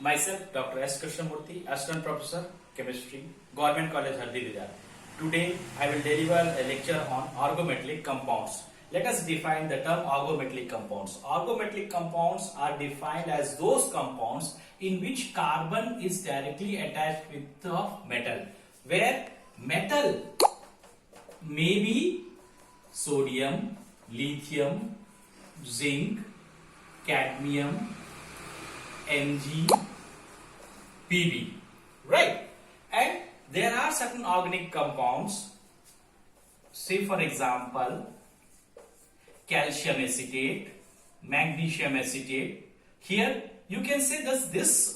Myself, Dr. S. Krishnamurthy, Assistant Professor, Chemistry, Government College, Hardibidar. Today, I will deliver a lecture on organometallic compounds. Let us define the term organometallic compounds. Organometallic compounds are defined as those compounds in which carbon is directly attached with the metal, where metal may be sodium, lithium, zinc, cadmium, Mg, Pb, right? And there are certain organic compounds, say for example, calcium acetate, magnesium acetate. Here you can say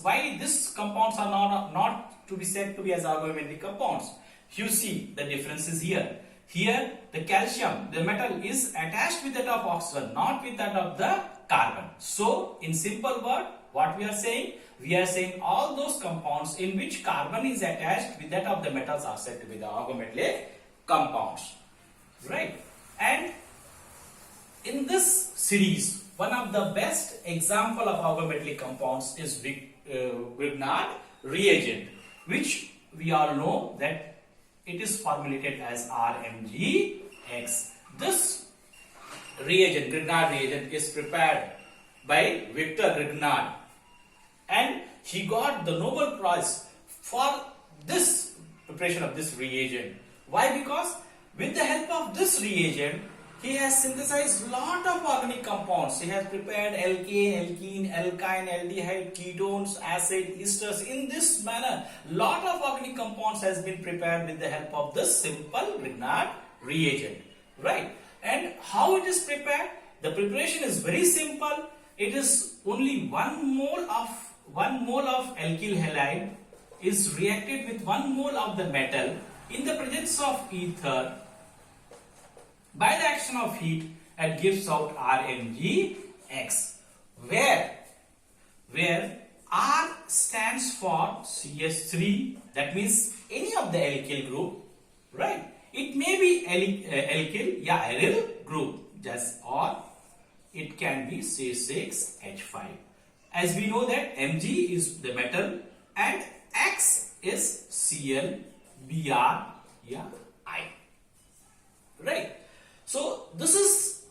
why these compounds are not to be said to be as organometallic compounds. You see the differences here. Here the calcium, the metal, is attached with that of oxygen, not with that of the carbon. So in simple word, what we are saying? We are saying all those compounds in which carbon is attached with that of the metals are said to be the organometallic compounds, right? And in this series, one of the best example of organometallic compounds is Grignard reagent, which we all know that it is formulated as RMgX. This reagent, Grignard reagent, is prepared by Victor Grignard, and he got the Nobel Prize for this preparation of this reagent. Why? Because with the help of this reagent, he has synthesized lot of organic compounds. He has prepared alkane, alkene, alkyne, aldehyde, ketones, acid, esters. In this manner, lot of organic compounds has been prepared with the help of this simple Grignard reagent, right? And how it is prepared? The preparation is very simple. It is only 1 mole of alkyl halide is reacted with 1 mole of the metal in the presence of ether. By the action of heat, it gives out RMgX, where R stands for CH3. That means any of the alkyl group, right? It may be alkyl, aryl group, or it can be C6H5. As we know that Mg is the metal and X is Cl, Br, I, right? So this is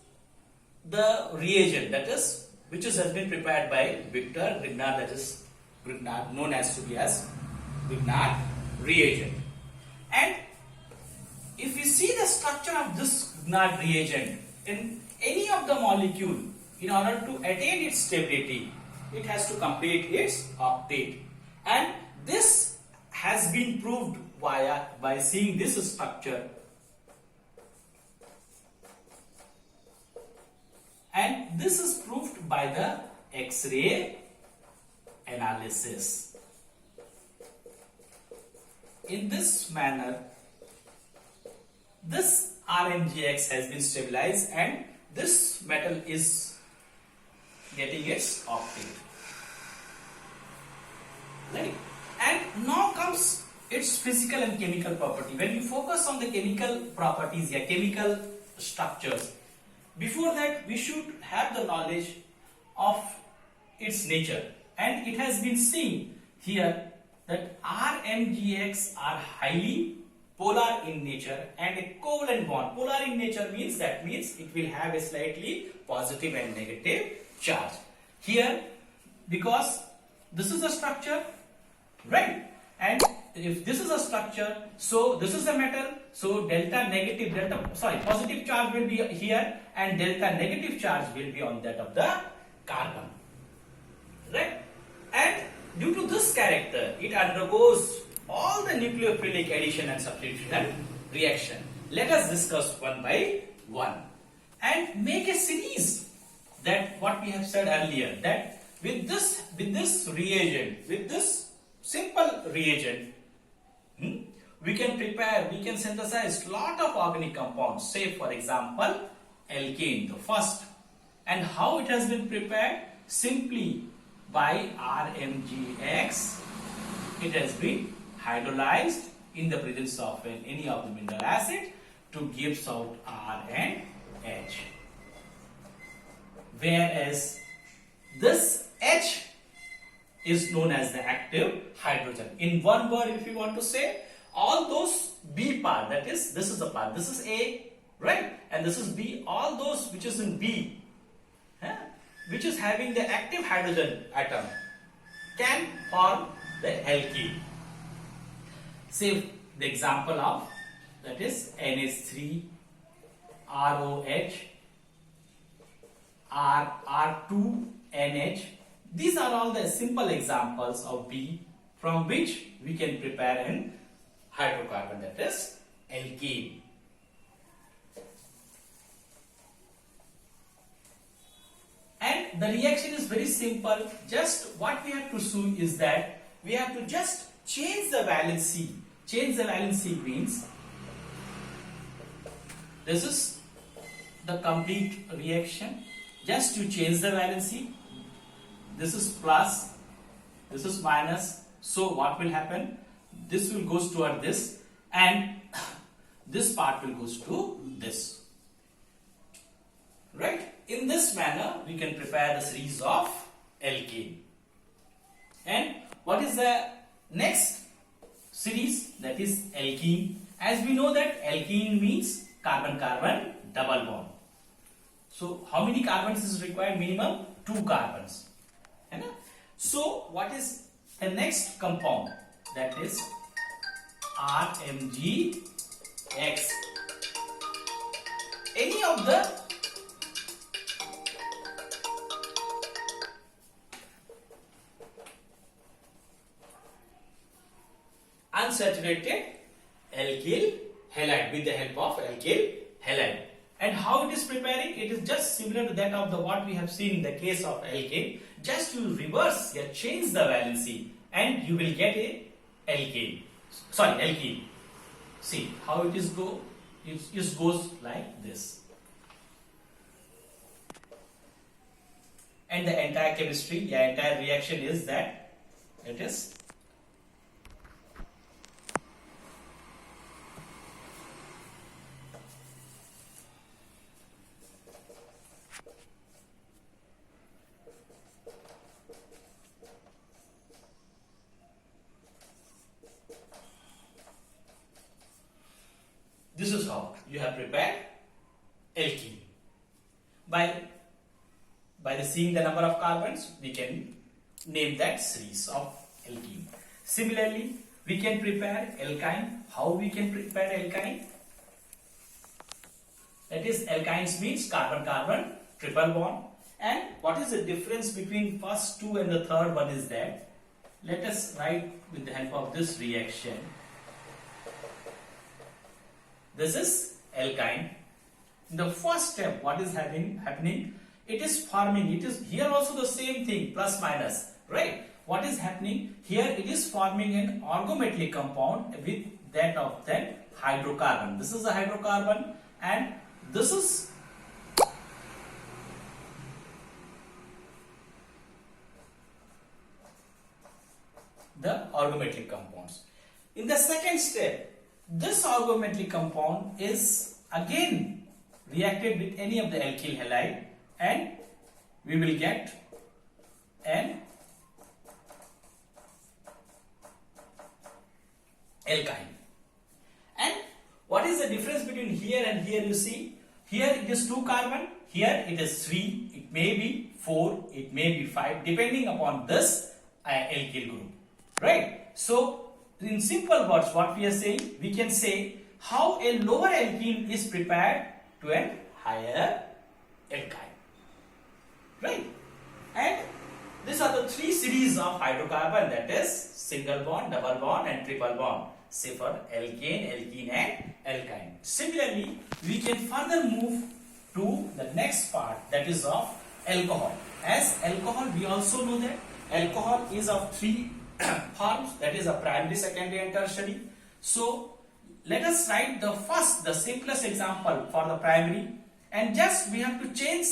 the reagent which has been prepared by Victor Grignard, that is Grignard, known as to be as Grignard reagent. And if we see the structure of this Grignard reagent in any of the molecule, in order to attain its stability, it has to complete its octet, and this has been proved by seeing this structure. And this is proved by the X-ray analysis. In this manner, this RMgX has been stabilized and this metal is getting its octet. Right? And now comes its physical and chemical property. When you focus on the chemical properties, chemical structures, before that, we should have the knowledge of its nature. And it has been seen here that RMgX are highly polar in nature and a covalent bond. Polar in nature means it will have a slightly positive and negative charge. Here, because this is a structure, right? And if this is a structure, so this is a metal, so positive charge will be here and delta negative charge will be on that of the carbon, right? And due to this character, it undergoes all the nucleophilic addition and substitution reaction. Let us discuss one by one and make a series, that what we have said earlier, that with this reagent, with this simple reagent, we can synthesize lot of organic compounds. Say for example, alkane, the first. And how it has been prepared? Simply by RMgX, it has been hydrolyzed in the presence of any of the mineral acid to gives out R and H. Whereas this H is known as the active hydrogen. In one word, if you want to say, all those B part, that is, this is the part, this is A, right? And this is B, all those which is in B, which is having the active hydrogen atom, can form the alkene. Say the example of, that is NH3, ROH, R2NH. These are all the simple examples of B from which we can prepare an hydrocarbon, that is alkene. And the reaction is very simple. Just what we have to do is that we have to just change the valency. Change the valency means this is the complete reaction. Just to change the valency, this is plus, this is minus. So what will happen? This will goes toward this, and this part will goes to this. Right? In this manner, we can prepare the series of alkene. And what is the next series? That is alkene. As we know that alkene means carbon-carbon double bond. So how many carbons is required? Minimum 2 carbons. So what is the next compound? That is RMgX. Any of the unsaturated alkyl halide with the help of alkyl halide. And how it is preparing? It is just similar to that of the what we have seen in the case of alkane. Just you reverse, you change the valency, and you will get a alkane. Sorry, alkene. See how it is go. It goes like this. And the entire chemistry, the entire reaction is that it is this is how you have prepared alkene. By seeing the number of carbons, we can name that series of alkene. Similarly, we can prepare alkyne. How we can prepare alkyne? That is, alkynes means carbon-carbon triple bond. And what is the difference between first two and the third one is that? Let us write with the help of this reaction. This is alkyne. In the first step, what is happening? It is forming. It is here also the same thing, plus minus, right? What is happening here? It is forming an organometallic compound with that of that hydrocarbon. This is a hydrocarbon, and this is the organometallic compounds. In the second step, this organometallic compound is again reacted with any of the alkyl halide, and we will get an alkyne. And what is the difference between here and here? You see, here it is 2 carbon, here it is 3, it may be 4, it may be 5, depending upon this alkyl group, right? So in simple words, what we are saying, we can say how a lower alkene is prepared to a higher alkyne, right? And these are the 3 series of hydrocarbon, that is single bond, double bond and triple bond. Say for alkane, alkene and alkyne. Similarly, we can further move to the next part, that is of alcohol. As alcohol, we also know that alcohol is of 3 forms, that is a primary, secondary and tertiary. So let us write the first, the simplest example for the primary, and just we have to change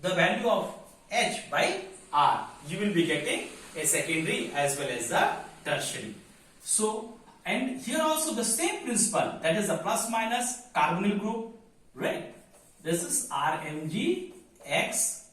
the value of H by R. You will be getting a secondary as well as a tertiary. So, and here also the same principle, that is a plus minus carbonyl group, right? This is RMgX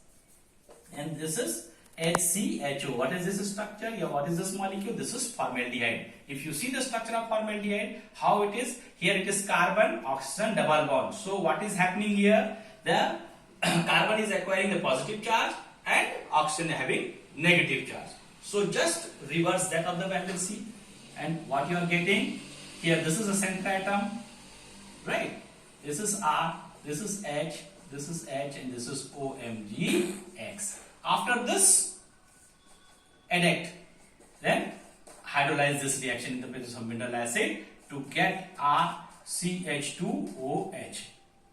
and this is HCHO. What is this structure? Yeah, what is this molecule? This is formaldehyde. If you see the structure of formaldehyde, how it is? Here it is carbon, oxygen, double bond. So what is happening here? The carbon is acquiring the positive charge and oxygen having negative charge. So just reverse that of the valency, and what you are getting here, this is a center atom, right? This is R, this is H, and this is OMgX. After this adduct, then hydrolyze this reaction in the presence of mineral acid to get RCH2OH.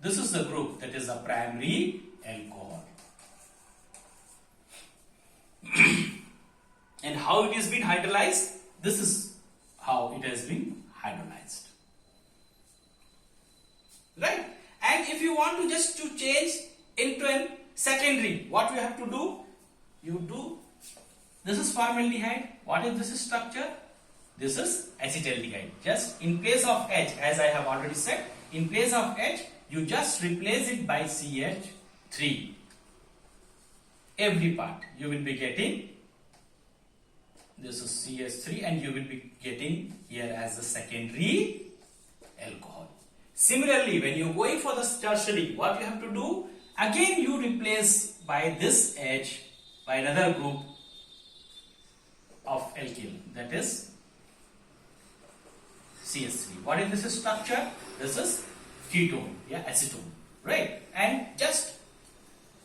This is the group that is a primary alcohol. And how it is been hydrolyzed? This is how it has been hydrolyzed. Right? And if you want to just to change into a secondary, what you have to do? You do, this is formaldehyde. What is this structure? This is acetaldehyde. Just in place of H, as I have already said, in place of H, you just replace it by CH3. Every part you will be getting, this is CH3, and you will be getting here as a secondary alcohol. Similarly, when you are going for the tertiary, what you have to do? Again you replace by this H by another group of alkyl, that is CH3. What is this structure? This is ketone, yeah, acetone, right? And just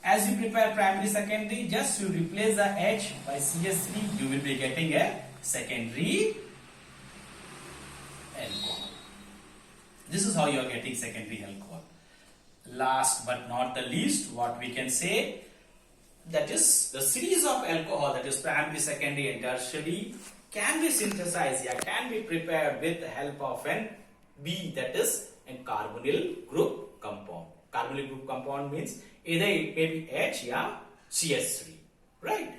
as you prepare primary, secondary, just you replace the H by CH3, you will be getting a secondary alcohol. This is how you are getting secondary alcohol. Last but not the least, what we can say, that is the series of alcohol, that is primary, secondary and tertiary, can be synthesized, yeah, can be prepared with the help of an B, that is a carbonyl group compound. Carbonyl group compound means either it may be H, yeah, CH3, right?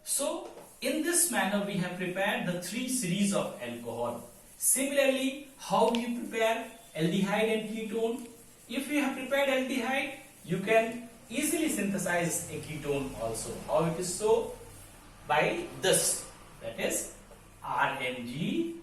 So in this manner we have prepared the three series of alcohol. Similarly, how we prepare aldehyde and ketone? If you have prepared aldehyde, you can easily synthesize a ketone also. How it is so? By this, that is RMgX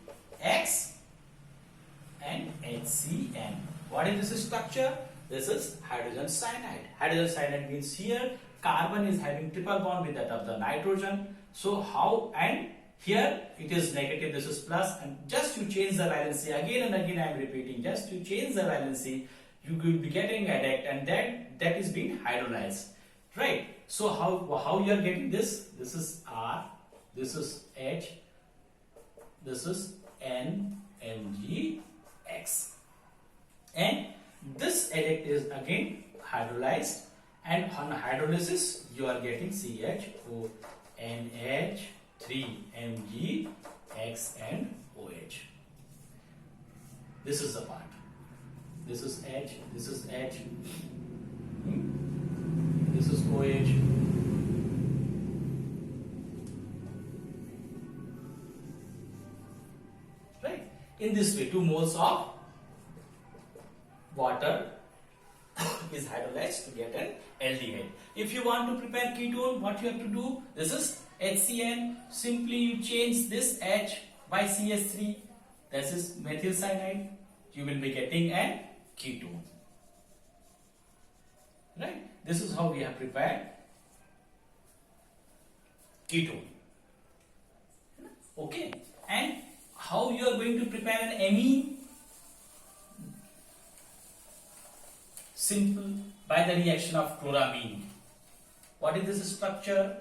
and HCN. What is this structure? This is hydrogen cyanide. Hydrogen cyanide means here carbon is having triple bond with that of the nitrogen. So how, and here it is negative, this is plus, and just to change the valency, again and again I am repeating, just to change the valency, you will be getting adduct, and that is being hydrolyzed, right? So how you are getting this? This is R, this is H, this is NMgX, and this adduct is again hydrolyzed, and on hydrolysis you are getting CHO, NH3, MgX and OH. This is the part. This is H, this is H, this is OH. Right? In this way, 2 moles of water is hydrolyzed to get an aldehyde. If you want to prepare ketone, what you have to do? This is HCN. Simply you change this H by CH3. This is methyl cyanide. You will be getting a ketone. Right? This is how we have prepared ketone. Okay. And how you are going to prepare an amine? Simple, by the reaction of chloramine. What is this structure?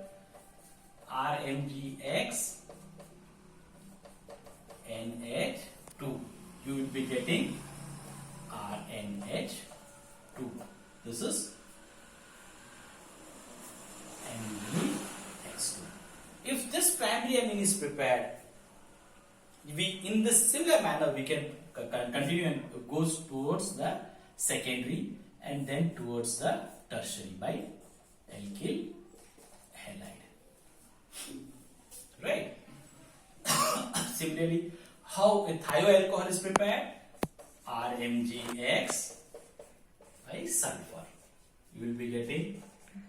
RMgX NH2. You will be getting RNH2. This is MgX2. If this primary amine is prepared, we in this similar manner we can continue and goes towards the secondary and then towards the tertiary by alkyl halide. Right? Similarly, how a thioalcohol is prepared? RMgX by sulfur. You will be getting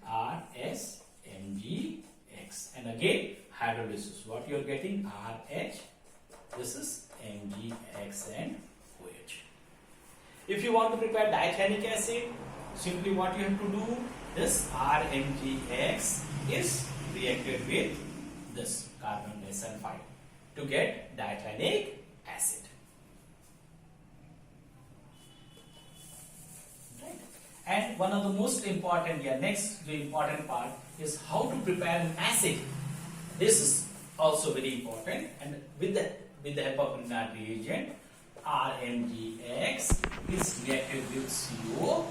RSMgX. MgX. And again, hydrolysis. What you are getting? RH. This is MgX and OH. If you want to prepare diethanic acid, simply what you have to do, this RMgX is reacted with this carbon disulfide to get diethanic acid. Right? And one of the most important, next the important part is how to prepare an acid. This is also very important, and with the help of Grignard reagent, RMgX is reacted with CO2.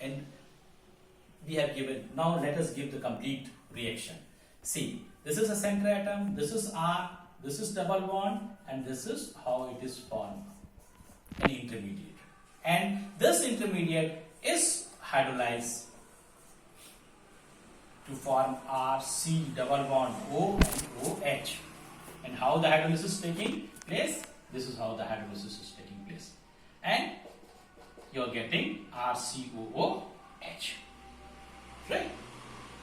And we have given, now let us give the complete reaction. See, this is a center atom, this is R, this is double bond, and this is how it is formed, an intermediate. And this intermediate is hydrolyzed to form RC double bond O and OH. And how the hydrolysis is taking place? This is how the hydrolysis is taking place. And you are getting RCOOH. Right?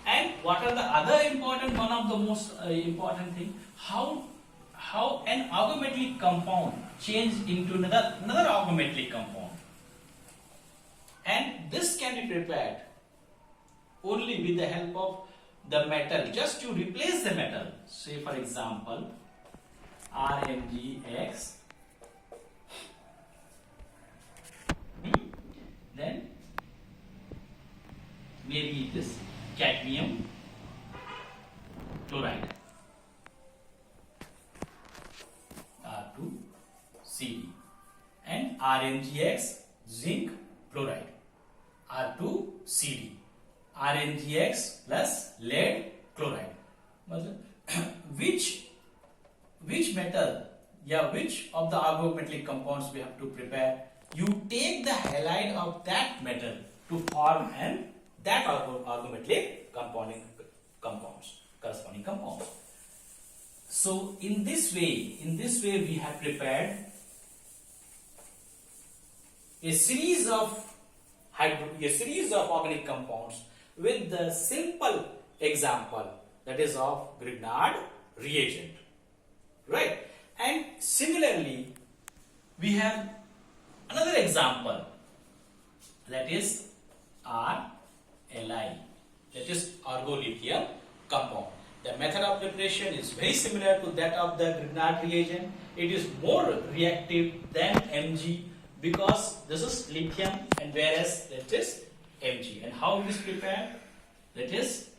And what are the other important, one of the most important thing, how an aromatic compound change into another aromatic compound. And this can be prepared only with the help of the metal, just to replace the metal. Say for example, RMgX, then maybe it is cadmium chloride, R2CD, and RMgX zinc chloride, R2CD, RMgX plus lead chloride. Which metal, which of the aromatic compounds we have to prepare? You take the halide of that metal to form that aromatic corresponding compounds. So in this way we have prepared a series of organic compounds with the simple example, that is of Grignard reagent. Right? And similarly, we have another example, that is RLi, that is orgolithium compound. The method of preparation is very similar to that of the Grignard reagent. It is more reactive than Mg because this is lithium and whereas that is Mg. And how it is prepared? That is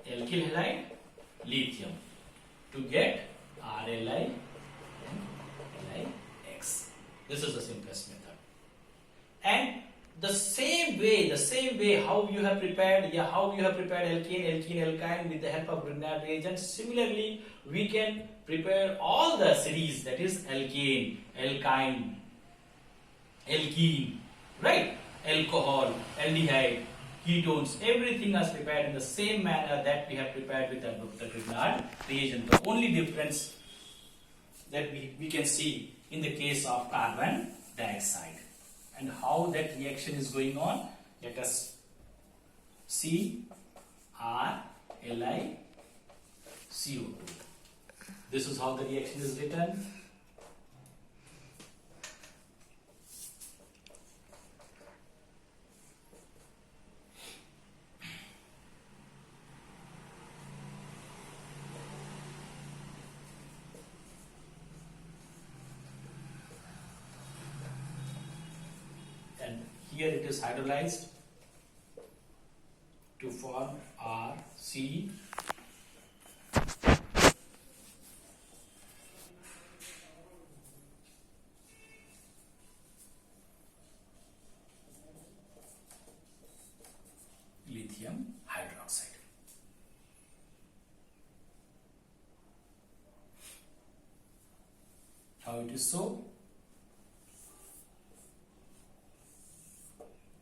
alkyl halide lithium to get RLi and LiX. This is the simplest method. And the same way how you have prepared alkene, alkyne with the help of Grignard reagent. Similarly, we can prepare all the series, that is alkane, alkyne, alkene, right? Alcohol, aldehyde, ketones, everything is prepared in the same manner that we have prepared with the Grignard reagent. The only difference that we can see in the case of carbon dioxide. And how that reaction is going on, let us see. RLi CO2. This is how the reaction is written. Here it is hydrolyzed to form RC lithium hydroxide. How it is so?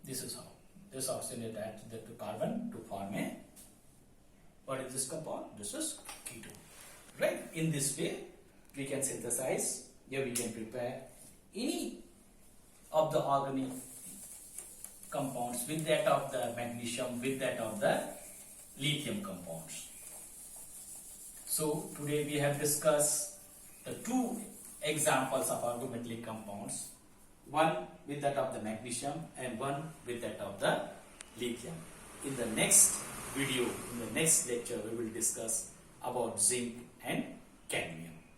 This is how. This oxygen attached to carbon to form a, what is this compound? This is ketone. Right? In this way, we can synthesize, we can prepare any of the organic compounds with that of the magnesium, with that of the lithium compounds. So today we have discussed the two examples of organometallic compounds, one with that of the magnesium and one with that of the lithium. In the next video, in the next lecture, we will discuss about zinc and cadmium.